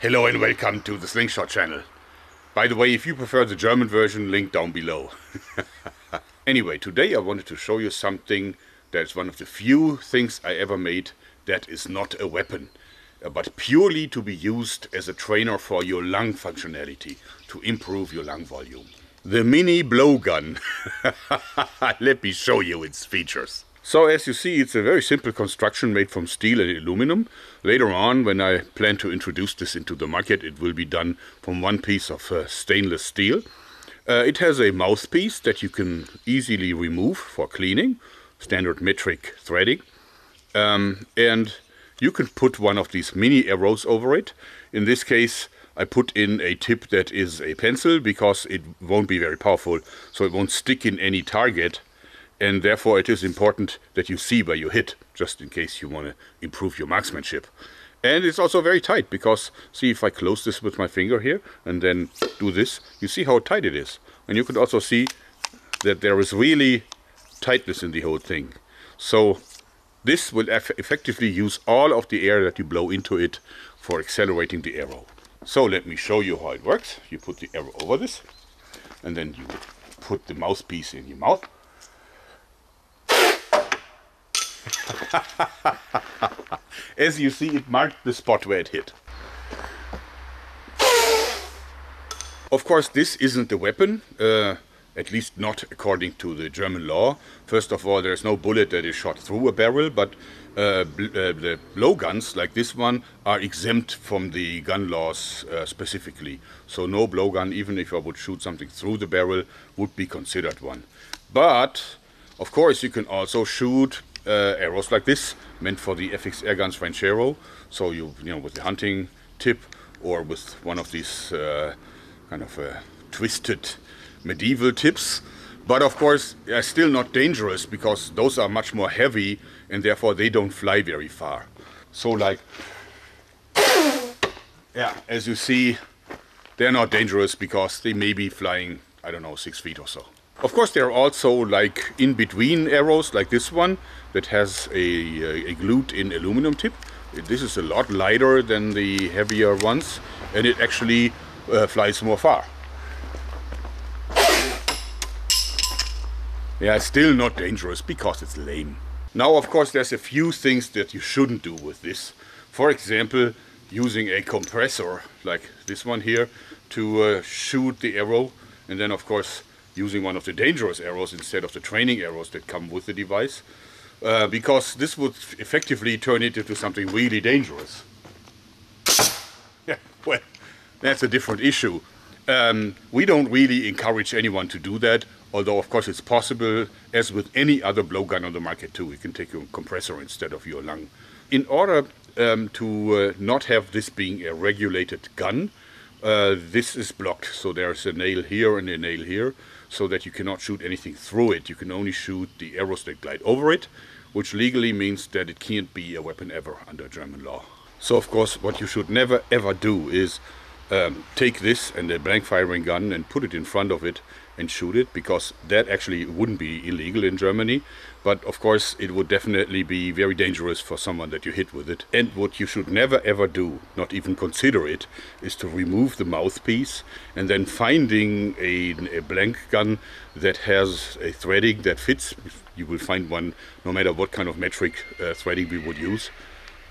Hello and welcome to the Slingshot Channel. By the way, if you prefer the German version, link down below. Anyway, today I wanted to show you something that's one of the few things I ever made that is not a weapon, but purely to be used as a trainer for your lung functionality, to improve your lung volume. The mini blowgun. Let me show you its features. So as you see, it's a very simple construction made from steel and aluminum. Later on, when I plan to introduce this into the market, it will be done from one piece of stainless steel. It has a mouthpiece that you can easily remove for cleaning, standard metric threading. And you can put one of these mini arrows over it. In this case, I put in a tip that is a pencil because it won't be very powerful, so it won't stick in any target. And therefore it is important that you see where you hit, just in case you want to improve your marksmanship. And it's also very tight, because see, if I close this with my finger here and then do this, you see how tight it is. And you can also see that there is really tightness in the whole thing. So this will effectively use all of the air that you blow into it for accelerating the arrow. So let me show you how it works. You put the arrow over this, and then you put the mouthpiece in your mouth. As you see, it marked the spot where it hit. Of course, this isn't a weapon, at least not according to the German law. First of all, there's no bullet that is shot through a barrel, but the blowguns like this one are exempt from the gun laws specifically. So no blowgun, even if I would shoot something through the barrel, would be considered one. But of course, you can also shoot arrows like this, meant for the FX Airguns Ranchero. So you know, with the hunting tip, or with one of these kind of twisted medieval tips. But of course, they're still not dangerous, because those are much more heavy and therefore they don't fly very far. So like, yeah, as you see, they're not dangerous because they may be flying, I don't know, 6 feet or so. Of course, there are also like in-between arrows like this one that has a glued-in aluminum tip. This is a lot lighter than the heavier ones, and it actually flies more far. Yeah, it's still not dangerous because it's lame. Now, of course, there's a few things that you shouldn't do with this. For example, using a compressor like this one here to shoot the arrow, and then of course using one of the dangerous arrows instead of the training arrows that come with the device, because this would effectively turn it into something really dangerous. Yeah, well, that's a different issue. We don't really encourage anyone to do that, although of course it's possible, as with any other blowgun on the market too. You can take a compressor instead of your lung. In order to not have this being a regulated gun, this is blocked. So there's a nail here and a nail here, so that you cannot shoot anything through it. You can only shoot the arrows that glide over it, which legally means that it can't be a weapon ever under German law. So of course, what you should never ever do is take this and a blank firing gun and put it in front of it and shoot it, because that actually wouldn't be illegal in Germany, but of course it would definitely be very dangerous for someone that you hit with it. And what you should never ever do, not even consider it, is to remove the mouthpiece and then finding a blank gun that has a threading that fits. You will find one no matter what kind of metric threading we would use.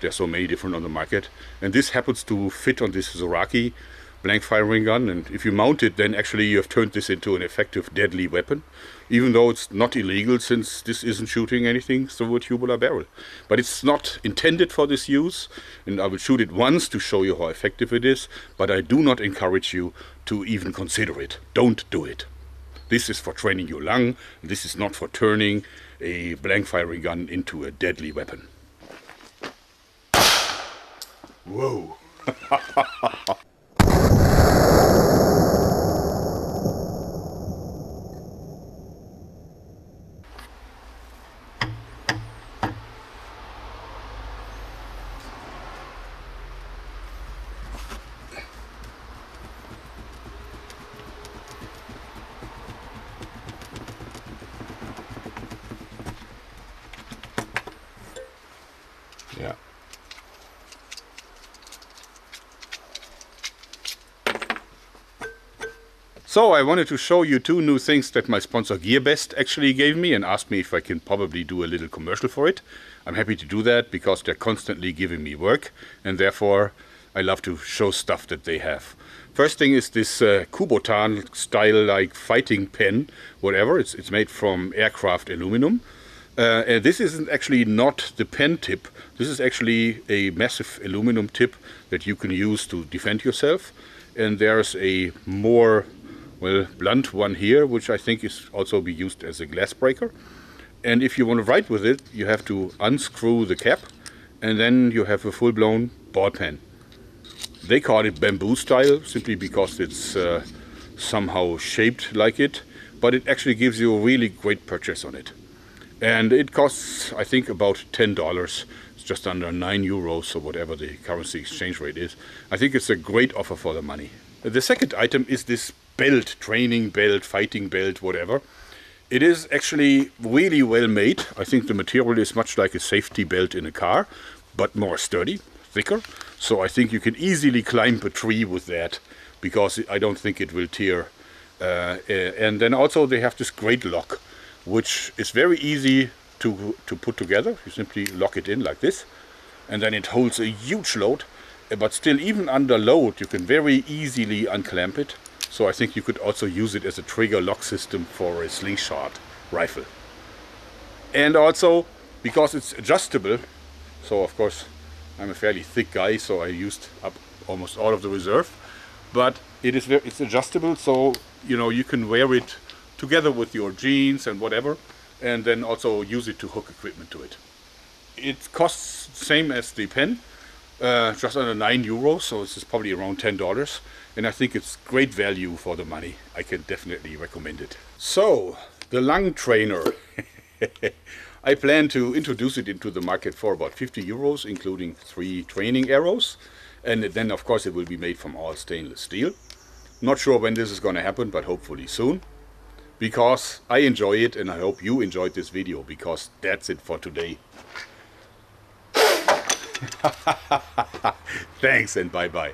There's so many different on the market, and this happens to fit on this Zoraki blank firing gun, and if you mount it, then actually you have turned this into an effective deadly weapon, even though it's not illegal, since this isn't shooting anything through a tubular barrel. But it's not intended for this use, and I will shoot it once to show you how effective it is, but I do not encourage you to even consider it. Don't do it. This is for training your lung, and this is not for turning a blank firing gun into a deadly weapon. Whoa! Yeah. So I wanted to show you two new things that my sponsor GearBest actually gave me and asked me if I can probably do a little commercial for it. I'm happy to do that because they're constantly giving me work, and therefore I love to show stuff that they have. First thing is this Kubotan style like fighting pen, whatever. It's made from aircraft aluminum. And this isn't actually not the pen tip. This is actually a massive aluminum tip that you can use to defend yourself. And there's a more, well, blunt one here, which I think is also be used as a glass breaker. And if you want to write with it, you have to unscrew the cap, and then you have a full-blown ball pen. They call it bamboo style simply because it's somehow shaped like it, but it actually gives you a really great purchase on it. And it costs, I think, about $10. It's just under €9 or whatever the currency exchange rate is. I think it's a great offer for the money. The second item is this belt, training belt, fighting belt, whatever. It is actually really well made. I think the material is much like a safety belt in a car, but more sturdy, thicker. So I think you can easily climb a tree with that, because I don't think it will tear. And then also they have this great lock, which is very easy to put together. You simply lock it in like this, and then it holds a huge load. But still, even under load, you can very easily unclamp it. So I think you could also use it as a trigger lock system for a slingshot rifle. And also, because it's adjustable, so of course I'm a fairly thick guy, so I used up almost all of the reserve. But it's adjustable, so you know you can wear it together with your jeans and whatever, and then also use it to hook equipment to it. It costs the same as the pen, just under €9, so this is probably around $10, and I think it's great value for the money. I can definitely recommend it. So, the lung trainer. I plan to introduce it into the market for about €50, including 3 training arrows, and then of course it will be made from all stainless steel. Not sure when this is going to happen, but hopefully soon. Because I enjoy it, and I hope you enjoyed this video, because that's it for today. Thanks and bye-bye.